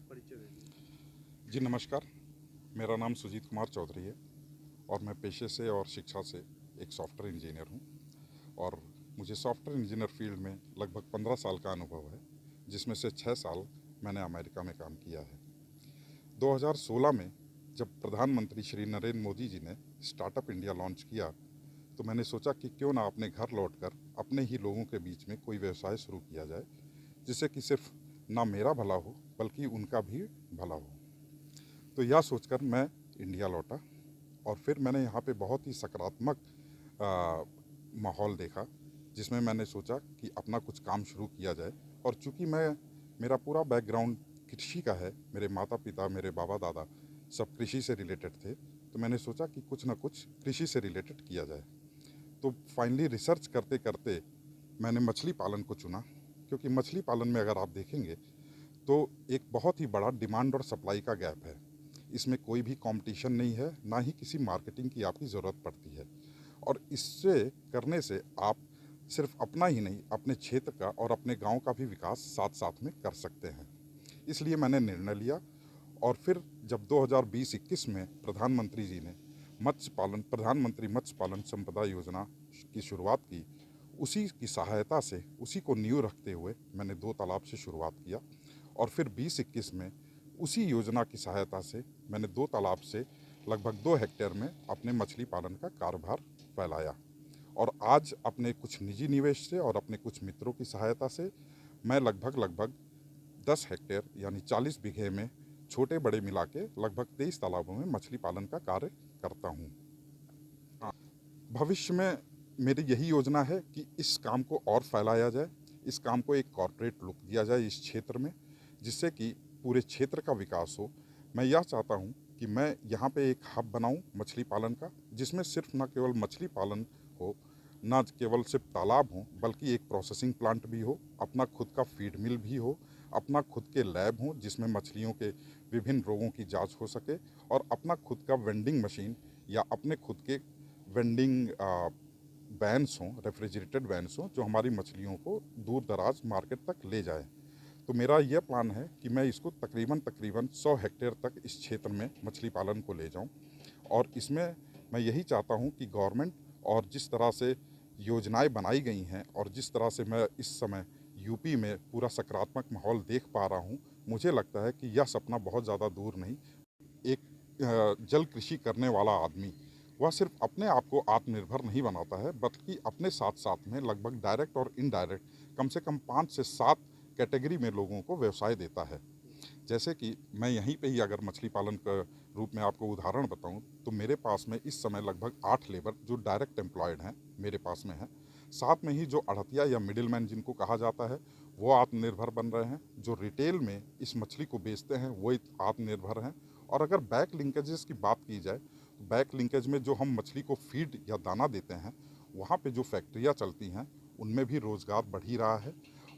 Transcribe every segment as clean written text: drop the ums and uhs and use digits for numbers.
परिचय दे दीजिए। जी नमस्कार, मेरा नाम सुजीत कुमार चौधरी है और मैं पेशे से और शिक्षा से एक सॉफ्टवेयर इंजीनियर हूँ। और मुझे सॉफ्टवेयर इंजीनियर फील्ड में लगभग 15 साल का अनुभव है, जिसमें से 6 साल मैंने अमेरिका में काम किया है। 2016 में जब प्रधानमंत्री श्री नरेंद्र मोदी जी ने स्टार्टअप इंडिया लॉन्च किया, तो मैंने सोचा कि क्यों ना अपने घर लौटकर अपने ही लोगों के बीच में कोई व्यवसाय शुरू किया जाए, जिससे कि सिर्फ ना मेरा भला हो बल्कि उनका भी भला हो। तो यह सोचकर मैं इंडिया लौटा और फिर मैंने यहाँ पे बहुत ही सकारात्मक माहौल देखा, जिसमें मैंने सोचा कि अपना कुछ काम शुरू किया जाए। और चूँकि मेरा पूरा बैकग्राउंड कृषि का है, मेरे माता पिता मेरे बाबा दादा सब कृषि से रिलेटेड थे, तो मैंने सोचा कि कुछ ना कुछ कृषि से रिलेटेड किया जाए। तो फाइनली रिसर्च करते करते मैंने मछली पालन को चुना, क्योंकि मछली पालन में अगर आप देखेंगे तो एक बहुत ही बड़ा डिमांड और सप्लाई का गैप है। इसमें कोई भी कंपटीशन नहीं है, ना ही किसी मार्केटिंग की आपकी ज़रूरत पड़ती है। और इससे करने से आप सिर्फ अपना ही नहीं, अपने क्षेत्र का और अपने गांव का भी विकास साथ साथ में कर सकते हैं। इसलिए मैंने निर्णय लिया। और फिर जब 2020-21 में प्रधानमंत्री जी ने प्रधानमंत्री मत्स्य पालन संपदा योजना की शुरुआत की, उसी की सहायता से, उसी को नींव रखते हुए मैंने 2 तालाब से शुरुआत किया। और फिर 20-21 में उसी योजना की सहायता से मैंने 2 तालाब से लगभग 2 हेक्टेयर में अपने मछली पालन का कारोबार फैलाया। और आज अपने कुछ निजी निवेश से और अपने कुछ मित्रों की सहायता से मैं लगभग 10 हेक्टेयर यानी 40 बीघे में छोटे बड़े मिला के लगभग 23 तालाबों में मछली पालन का कार्य करता हूँ। भविष्य में मेरी यही योजना है कि इस काम को और फैलाया जाए, इस काम को एक कॉरपोरेट लुक दिया जाए इस क्षेत्र में, जिससे कि पूरे क्षेत्र का विकास हो। मैं यह चाहता हूँ कि मैं यहाँ पे एक हब बनाऊँ मछली पालन का, जिसमें सिर्फ न केवल मछली पालन हो, न केवल सिर्फ तालाब हों, बल्कि एक प्रोसेसिंग प्लांट भी हो, अपना खुद का फीड मिल भी हो, अपना खुद के लैब हों जिसमें मछलियों के विभिन्न रोगों की जांच हो सके, और अपना खुद का वेंडिंग मशीन या अपने खुद के वेंडिंग वैन्स हों, रेफ्रिजरेटेड वैन्स हों, जो हमारी मछलियों को दूर दराज मार्केट तक ले जाए। तो मेरा यह प्लान है कि मैं इसको तकरीबन 100 हेक्टेयर तक इस क्षेत्र में मछली पालन को ले जाऊं। और इसमें मैं यही चाहता हूं कि गवर्नमेंट और जिस तरह से योजनाएं बनाई गई हैं और जिस तरह से मैं इस समय यूपी में पूरा सकारात्मक माहौल देख पा रहा हूं, मुझे लगता है कि यह सपना बहुत ज़्यादा दूर नहीं। एक जल कृषि करने वाला आदमी वह सिर्फ अपने आप को आत्मनिर्भर नहीं बनाता है, बल्कि अपने साथ साथ में लगभग डायरेक्ट और इनडायरेक्ट कम से कम 5 से 7 कैटेगरी में लोगों को व्यवसाय देता है। जैसे कि मैं यहीं पे ही अगर मछली पालन का रूप में आपको उदाहरण बताऊं, तो मेरे पास में इस समय लगभग 8 लेबर जो डायरेक्ट एम्प्लॉयड हैं मेरे पास में हैं। साथ में ही जो अड़तिया या मिडिल मैन जिनको कहा जाता है, वो आत्मनिर्भर बन रहे हैं। जो रिटेल में इस मछली को बेचते हैं वो आत्मनिर्भर हैं। और अगर बैक लिंकेजेस की बात की जाए, तो बैक लिंकेज में जो हम मछली को फीड या दाना देते हैं, वहाँ पे जो फैक्ट्रियाँ चलती हैं उनमें भी रोज़गार बढ़ ही रहा है।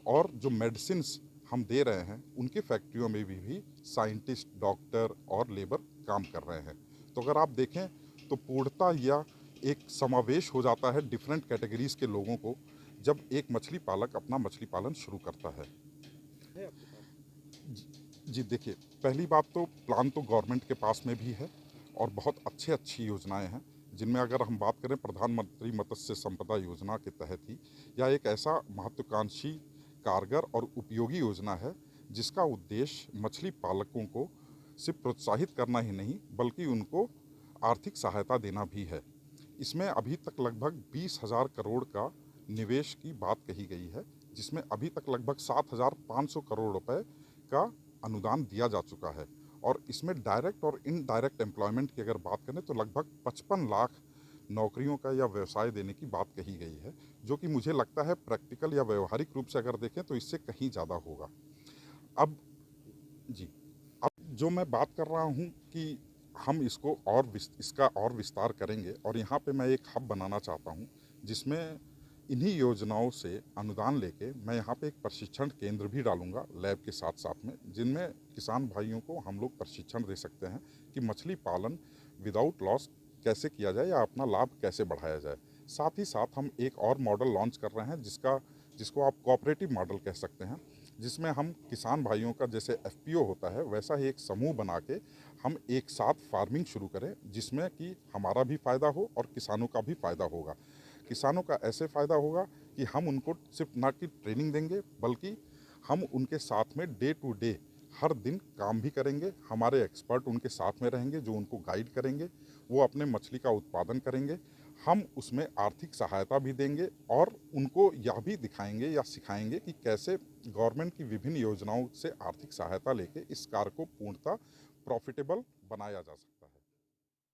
और जो मेडिसिन्स हम दे रहे हैं उनकी फैक्ट्रियों में भी साइंटिस्ट, डॉक्टर और लेबर काम कर रहे हैं। तो अगर आप देखें तो पूर्णतः या एक समावेश हो जाता है डिफरेंट कैटेगरीज के लोगों को, जब एक मछली पालक अपना मछली पालन शुरू करता है। है आपके पास? जी देखिए, पहली बात तो प्लान तो गवर्नमेंट के पास में भी है और बहुत अच्छी योजनाएं हैं, जिनमें अगर हम बात करें प्रधानमंत्री मत्स्य संपदा योजना के तहत ही, यह एक ऐसा महत्वाकांक्षी, कारगर और उपयोगी योजना है जिसका उद्देश्य मछली पालकों को सिर्फ प्रोत्साहित करना ही नहीं बल्कि उनको आर्थिक सहायता देना भी है। इसमें अभी तक लगभग 20,000 करोड़ का निवेश की बात कही गई है, जिसमें अभी तक लगभग 7,500 करोड़ रुपए का अनुदान दिया जा चुका है। और इसमें डायरेक्ट और इनडायरेक्ट एम्प्लॉयमेंट की अगर बात करें तो लगभग 55 लाख नौकरियों का या व्यवसाय देने की बात कही गई है, जो कि मुझे लगता है प्रैक्टिकल या व्यवहारिक रूप से अगर देखें तो इससे कहीं ज़्यादा होगा। अब जी, अब जो मैं बात कर रहा हूँ कि हम इसको इसका और विस्तार करेंगे, और यहाँ पे मैं एक हब बनाना चाहता हूँ जिसमें इन्हीं योजनाओं से अनुदान लेके मैं यहाँ पे एक प्रशिक्षण केंद्र भी डालूंगा लैब के साथ साथ में, जिनमें किसान भाइयों को हम लोग प्रशिक्षण दे सकते हैं कि मछली पालन विदाउट लॉस कैसे किया जाए या अपना लाभ कैसे बढ़ाया जाए। साथ ही साथ हम एक और मॉडल लॉन्च कर रहे हैं जिसको आप कोऑपरेटिव मॉडल कह सकते हैं, जिसमें हम किसान भाइयों का जैसे एफपीओ होता है वैसा ही एक समूह बना के हम एक साथ फार्मिंग शुरू करें, जिसमें कि हमारा भी फ़ायदा हो और किसानों का भी फ़ायदा होगा। किसानों का ऐसे फ़ायदा होगा कि हम उनको सिर्फ ना कि ट्रेनिंग देंगे, बल्कि हम उनके साथ में डे टू डे हर दिन काम भी करेंगे। हमारे एक्सपर्ट उनके साथ में रहेंगे जो उनको गाइड करेंगे। वो अपने मछली का उत्पादन करेंगे, हम उसमें आर्थिक सहायता भी देंगे और उनको यह भी दिखाएंगे या सिखाएंगे कि कैसे गवर्नमेंट की विभिन्न योजनाओं से आर्थिक सहायता लेके इस कार्य को पूर्णतः प्रॉफिटेबल बनाया जा सकता है।